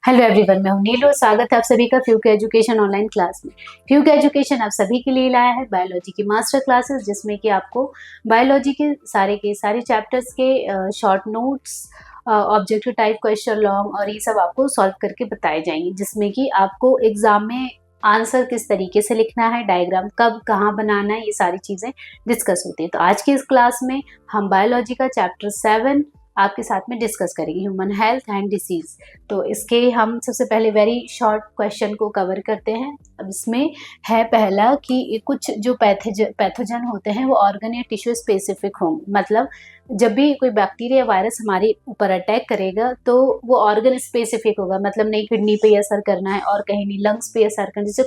Hello everyone, मैं हूं नीलू। स्वागत है आप सभी का फ्यूके एजुकेशन ऑनलाइन क्लास में। फ्यूके एजुकेशन आप सभी के लिए लाया है बायोलॉजी की मास्टर क्लासेस, जिसमें कि आपको बायोलॉजी के सारे चैप्टर्स के short notes, objective type question long और ये सब आपको सॉल्व करके बताए जाएंगे, जिसमें कि आपको एग्जाम में आंसर किस तरीके से लिखना है, डायग्राम कब कहाँ बनाना है, ये सारी चीज़ें डिस्कस होती है। तो आज की इस क्लास में हम बायोलॉजी का चैप्टर 7 आपके साथ में डिस्कस करेंगे, ह्यूमन हेल्थ एंड डिसीज। तो इसके हम सबसे पहले वेरी शॉर्ट क्वेश्चन को कवर करते हैं। अब इसमें है पहला कि कुछ जो पैथोजन होते हैं वो ऑर्गन या टिश्यू स्पेसिफिक होंगे, मतलब जब भी कोई बैक्टीरिया या वायरस हमारे ऊपर अटैक करेगा तो वो ऑर्गन स्पेसिफिक होगा, मतलब नहीं किडनी पे असर करना है और कहीं नहीं लंग्स पे असर करना। जैसे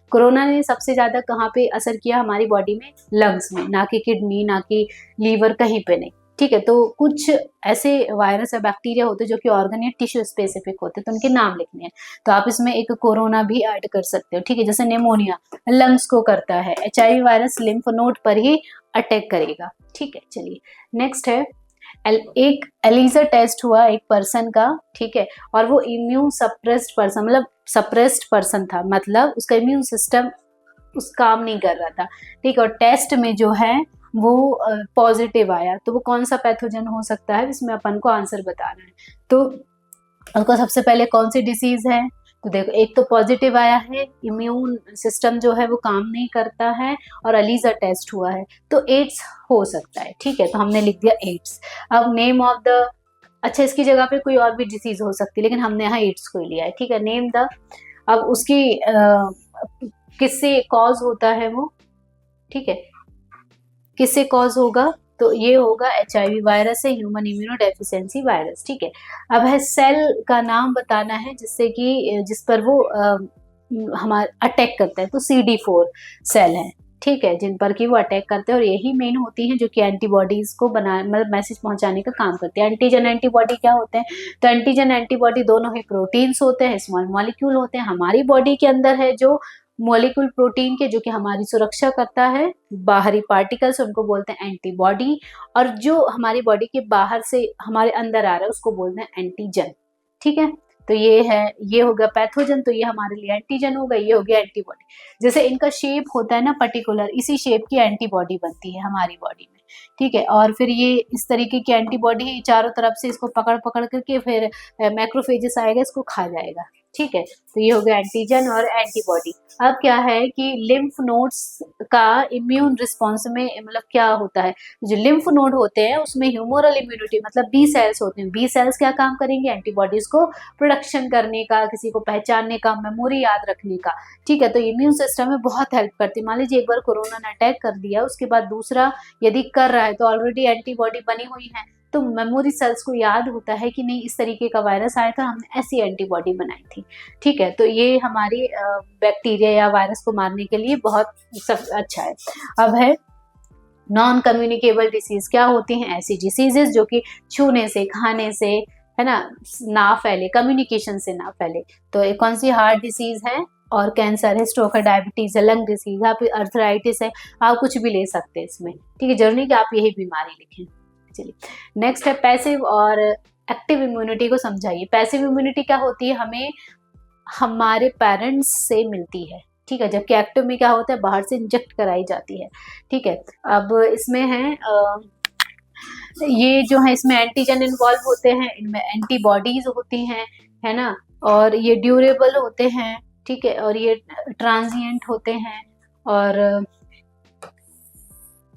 कोरोना ने सबसे ज़्यादा कहाँ पे असर किया हमारी बॉडी में? लंग्स में, ना कि किडनी, ना कि लीवर, कहीं पे नहीं। ठीक है, तो कुछ ऐसे वायरस या बैक्टीरिया होते हैं जो कि ऑर्गन या टिश्यू स्पेसिफिक होते हैं, तो उनके नाम लिखने हैं। तो आप इसमें एक कोरोना भी ऐड कर सकते हो। ठीक है, जैसे निमोनिया लंग्स को करता है, HIV वायरस लिम्फ नोड पर ही अटैक करेगा। ठीक है, चलिए नेक्स्ट है एक एलिजा टेस्ट हुआ एक पर्सन का। ठीक है, और वो इम्यून सप्रेस्ड पर्सन, मतलब सप्रेस्ड पर्सन था, मतलब उसका इम्यून सिस्टम उस काम नहीं कर रहा था। ठीक है, और टेस्ट में जो है वो पॉजिटिव आया, तो वो कौन सा पैथोजन हो सकता है, इसमें अपन को आंसर बताना है। तो उनको सबसे पहले कौन सी डिसीज है, तो देखो एक तो पॉजिटिव आया है, इम्यून सिस्टम जो है वो काम नहीं करता है, और अलीजा टेस्ट हुआ है, तो एड्स हो सकता है। ठीक है, तो हमने लिख दिया एड्स। अब नेम ऑफ द, अच्छा इसकी जगह पे कोई और भी डिसीज हो सकती है, लेकिन हमने यहाँ एड्स को लिया है। ठीक है, नेम द, अब उसकी किससे कॉज होता है वो, ठीक है, किससे कॉज होगा, तो ये होगा HIV वायरस है, ह्यूमन इम्यूनो डेफिशिएंसी वायरस। ठीक है, अब है सेल का नाम बताना है जिससे कि जिस पर वो हमारा अटैक करता है, तो CD4 सेल है। ठीक है, जिन पर कि वो अटैक करते हैं, और यही मेन होती हैं जो कि एंटीबॉडीज को बना, मतलब मैसेज पहुंचाने का काम करते हैं। एंटीजन एंटीबॉडी क्या होते हैं, तो एंटीजन एंटीबॉडी दोनों ही प्रोटीन्स होते हैं, स्मॉल मॉलिक्यूल होते हैं हमारी बॉडी के अंदर है, जो मॉलिक्यूल प्रोटीन के, जो कि हमारी सुरक्षा करता है बाहरी पार्टिकल्स, उनको बोलते हैं एंटीबॉडी। और जो हमारी बॉडी के बाहर से हमारे अंदर आ रहा है उसको बोलते हैं एंटीजन। ठीक है, तो ये है, ये हो गया पैथोजन, तो ये हमारे लिए एंटीजन हो गया, ये हो गया एंटीबॉडी। जैसे इनका शेप होता है ना पर्टिकुलर, इसी शेप की एंटीबॉडी बनती है हमारी बॉडी में। ठीक है, और फिर ये इस तरीके की एंटीबॉडी चारों तरफ से इसको पकड़ पकड़ करके फिर मैक्रोफेजेस आएगा, इसको खा जाएगा। ठीक है, तो ये हो गया एंटीजन और एंटीबॉडी। अब क्या है कि लिम्फ नोड्स का इम्यून रिस्पॉन्स में मतलब क्या होता है, जो लिम्फ नोड होते हैं उसमें ह्यूमोरल इम्यूनिटी, मतलब बी सेल्स होते हैं। बी सेल्स क्या काम करेंगे, एंटीबॉडीज को प्रोडक्शन करने का, किसी को पहचानने का, मेमोरी याद रखने का। ठीक है, तो इम्यून सिस्टम में बहुत हेल्प करती है। मान लीजिए एक बार कोरोना ने अटैक कर दिया, उसके बाद दूसरा यदि कर रहा है तो ऑलरेडी एंटीबॉडी बनी हुई है, तो मेमोरी सेल्स को याद होता है कि नहीं इस तरीके का वायरस आया था, हमने ऐसी एंटीबॉडी बनाई थी। ठीक है, तो ये हमारी बैक्टीरिया या वायरस को मारने के लिए बहुत सब अच्छा है। अब है नॉन कम्युनिकेबल डिसीज। क्या होती हैं ऐसी डिसीजेस जो कि छूने से, खाने से, है ना फैले, कम्युनिकेशन से ना फैले। तो एक कौन सी, हार्ट डिसीज है, और कैंसर है, स्ट्रोक है, डायबिटीज है, लंग डिसीज है, आप अर्थराइटिस है, आप कुछ भी ले सकते हैं इसमें। ठीक है, जरूरी नहीं कि आप यही बीमारी लिखें। चलिए नेक्स्ट है पैसिव और एक्टिव इम्यूनिटी को समझाइए। पैसिव इम्यूनिटी क्या होती है, हमें हमारे पेरेंट्स से मिलती है। ठीक है, जबकि एक्टिव में क्या होता है, बाहर से इंजेक्ट कराई जाती है। ठीक है, अब इसमें है ये जो है इसमें एंटीजन इन्वॉल्व होते हैं, इनमें एंटीबॉडीज होती हैं, है ना, और ये ड्यूरेबल होते हैं। ठीक है, और ये ट्रांजिएंट होते हैं, और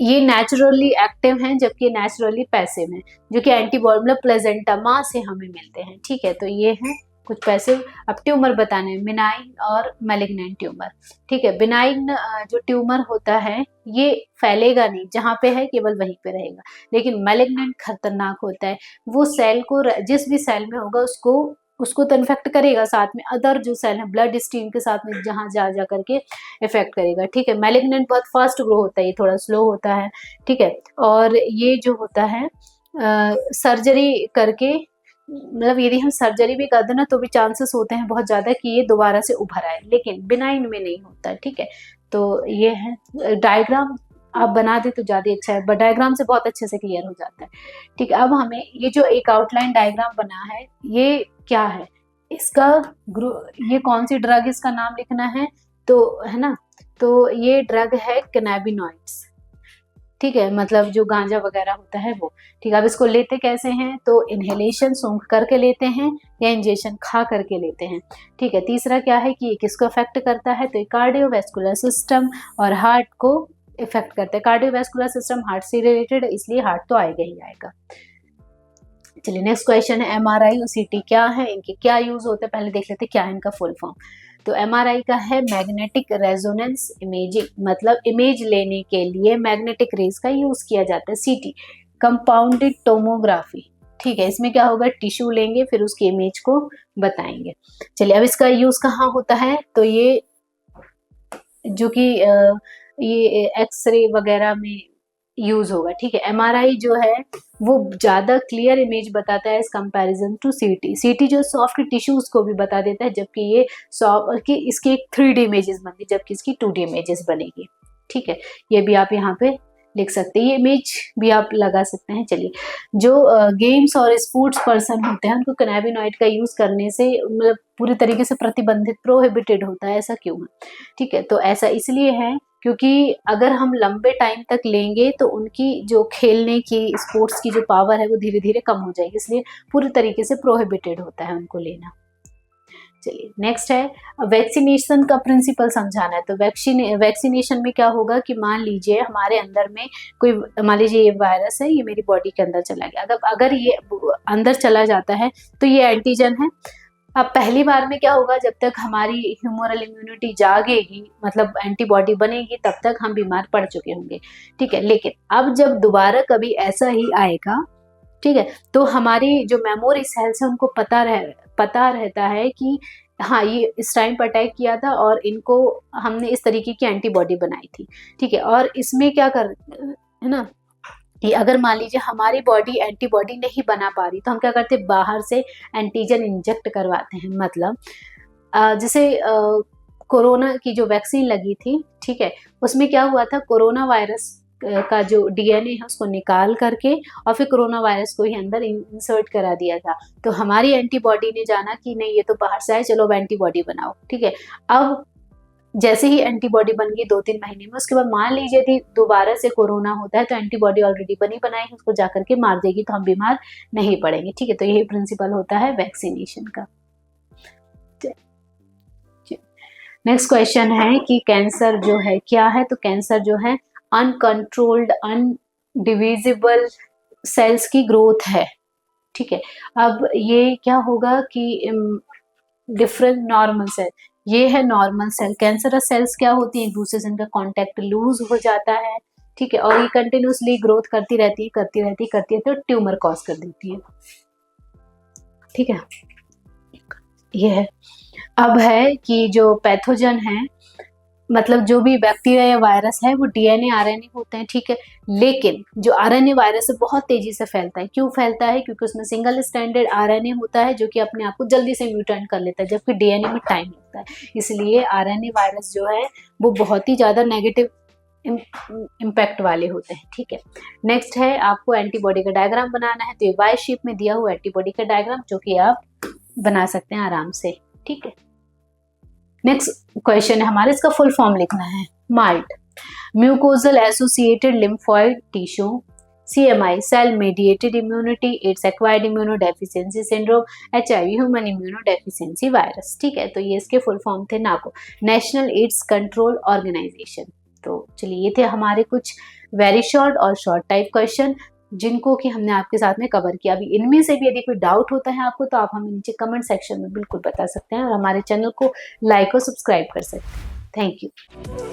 ये नेचुरली एक्टिव हैं जबकि नेचुरली पैसिव हैं, जो कि एंटीबॉडी मतलब प्लेजेंटा से हमें मिलते हैं। ठीक है, तो ये है कुछ पैसिव। अब ट्यूमर बताने हैं, बिनाइन और मैलिग्नेंट ट्यूमर। ठीक है, बिनाइन जो ट्यूमर होता है ये फैलेगा नहीं, जहाँ पे है केवल वहीं पे रहेगा, लेकिन मैलिग्नेंट खतरनाक होता है। वो सेल को, जिस भी सेल में होगा उसको तो इन्फेक्ट करेगा, साथ में अदर जो सेल है ब्लड स्ट्रीम के साथ में जहाँ जा करके इफेक्ट करेगा। ठीक है, मैलिग्नेंट बहुत फास्ट ग्रो होता है, ये थोड़ा स्लो होता है। ठीक है, और ये जो होता है सर्जरी करके, मतलब यदि हम सर्जरी भी कर दें ना तो भी चांसेस होते हैं बहुत ज़्यादा कि ये दोबारा से उभर आए, लेकिन बिनाइन में नहीं होता। ठीक है, तो ये है डायग्राम आप बना दे तो ज़्यादा अच्छा है, बट डायग्राम से बहुत अच्छे से क्लियर हो जाता है। ठीक है, अब हमें ये जो एक आउटलाइन डायग्राम बना है ये क्या है, इसका ये कौन सी ड्रग, इसका नाम लिखना है, तो है ना, तो ये ड्रग है कैनाबिनॉइड्स, ठीक है, मतलब जो गांजा वगैरह होता है वो। ठीक है, अब इसको लेते कैसे हैं, तो इनहेलेशन सूंघ करके लेते हैं या इंजेक्शन खा करके लेते हैं। ठीक है, तीसरा क्या है कि ये किसको अफेक्ट करता है, तो ये कार्डियोवैस्कुलर सिस्टम और हार्ट को इफेक्ट करता है। कार्डियोवैस्कुलर सिस्टम हार्ट से रिलेटेड, इसलिए हार्ट तो आएगा ही आएगा। चलिए नेक्स्ट क्वेश्चन है एमआरआई और सीटी क्या है, इनके क्या यूज होते हैं, पहले देख लेते हैं क्या है इनका फुल फॉर्म। तो एमआरआई का है मैग्नेटिक रेजोनेंस इमेजिंग, मतलब इमेज लेने के लिए मैग्नेटिक रेज का यूज किया जाता है। सीटी कंपाउंडेड टोमोग्राफी, ठीक है, इसमें क्या होगा, टिश्यू लेंगे फिर उसकी इमेज को बताएंगे। चलिए अब इसका यूज कहाँ होता है, तो ये जो कि ये एक्सरे वगैरह में यूज होगा। ठीक है, एमआरआई जो है वो ज्यादा क्लियर इमेज बताता है एज कंपैरिजन टू सीटी। सीटी जो सॉफ्ट टिश्यूज को भी बता देता है, जबकि ये कि इसकी एक 3D इमेजेस बनती है, जबकि इसकी 2D इमेजेस बनेगी। ठीक है, ये भी आप यहाँ पे लिख सकते हैं, ये इमेज भी आप लगा सकते हैं। चलिए, जो गेम्स और स्पोर्ट्स पर्सन होते हैं उनको कैनाबिनॉइड का यूज करने से मतलब पूरी तरीके से प्रतिबंधित, प्रोहिबिटेड होता है, ऐसा क्यों है। ठीक है, तो ऐसा इसलिए है क्योंकि अगर हम लंबे टाइम तक लेंगे तो उनकी जो खेलने की, स्पोर्ट्स की जो पावर है वो धीरे धीरे कम हो जाएगी, इसलिए पूरी तरीके से प्रोहिबिटेड होता है उनको लेना। चलिए नेक्स्ट है वैक्सीनेशन का प्रिंसिपल समझाना है। तो वैक्सीनेशन में क्या होगा कि मान लीजिए हमारे अंदर में कोई, मान लीजिए ये वायरस है, ये मेरी बॉडी के अंदर चला गया, अगर ये अंदर चला जाता है तो ये एंटीजन है। अब पहली बार में क्या होगा, जब तक हमारी ह्यूमरल इम्यूनिटी जागेगी, मतलब एंटीबॉडी बनेगी, तब तक हम बीमार पड़ चुके होंगे। ठीक है, लेकिन अब जब दोबारा कभी ऐसा ही आएगा, ठीक है, तो हमारी जो मेमोरी सेल्स है उनको पता रहता है कि हाँ ये इस टाइम पर अटैक किया था और इनको हमने इस तरीके की एंटीबॉडी बनाई थी। ठीक है, और इसमें क्या कर, है ना, कि अगर मान लीजिए हमारी बॉडी एंटीबॉडी नहीं बना पा रही तो हम क्या करते हैं, बाहर से एंटीजन इंजेक्ट करवाते हैं। मतलब जैसे कोरोना की जो वैक्सीन लगी थी, ठीक है, उसमें क्या हुआ था, कोरोना वायरस का जो डीएनए है उसको निकाल करके और फिर कोरोना वायरस को ही अंदर इंसर्ट करा दिया था। तो हमारी एंटीबॉडी ने जाना कि नहीं ये तो बाहर से आए, चलो अब एंटीबॉडी बनाओ। ठीक है, अब जैसे ही एंटीबॉडी बन गई 2-3 महीने में, उसके बाद मान लीजिए यदि दोबारा से कोरोना होता है तो एंटीबॉडी ऑलरेडी बनी बनाई है, उसको जाकर के मार देगी, तो हम बीमार नहीं पड़ेंगे। ठीक है, तो यही प्रिंसिपल होता है वैक्सीनेशन का। नेक्स्ट क्वेश्चन है कि कैंसर जो है क्या है, तो कैंसर जो है अनकंट्रोल्ड अनडिविजिबल सेल्स की ग्रोथ है। ठीक है, अब ये क्या होगा कि डिफरेंट नॉर्मल सेल, ये है नॉर्मल सेल। कैंसरस सेल्स क्या होती है, एक दूसरे से इनका कांटेक्ट लूज हो जाता है। ठीक है, और ये कंटिन्यूसली ग्रोथ करती रहती है तो ट्यूमर कॉज कर देती है। ठीक है, ये है। अब है कि जो पैथोजन है, मतलब जो भी बैक्टीरिया या वायरस है वो डीएनए आरएनए होते हैं। ठीक है, लेकिन जो आरएनए वायरस है बहुत तेजी से फैलता है। क्यों फैलता है, क्योंकि उसमें सिंगल स्टैंडर्ड आरएनए होता है जो कि अपने आप को जल्दी से म्यूटेंट कर लेता है, जबकि डीएनए में टाइम लगता है। इसलिए आरएनए वायरस जो है वो बहुत ही ज्यादा नेगेटिव इम्पैक्ट वाले होते हैं। ठीक है, नेक्स्ट है आपको एंटीबॉडी का डायग्राम बनाना है। तो ये वाई शेप में दिया हुआ एंटीबॉडी का डायग्राम जो कि आप बना सकते हैं आराम से। ठीक है, नेक्स्ट क्वेश्चन है हमारे, इसका फुल फॉर्म लिखना है। Mild mucosal associated lymphoid tissue, CMI cell mediated immunity, it's acquired immunodeficiency syndrome, HIV human immunodeficiency virus. ठीक है, तो ये इसके फुल फॉर्म थे NACO, national AIDS control organisation. तो चलिए ये थे हमारे कुछ वेरी शॉर्ट और शॉर्ट टाइप क्वेश्चन जिनको कि हमने आपके साथ में कवर किया। अभी इनमें से भी यदि कोई डाउट होता है आपको तो आप हमें नीचे कमेंट सेक्शन में बिल्कुल बता सकते हैं और हमारे चैनल को लाइक और सब्सक्राइब कर सकते हैं। Thank you.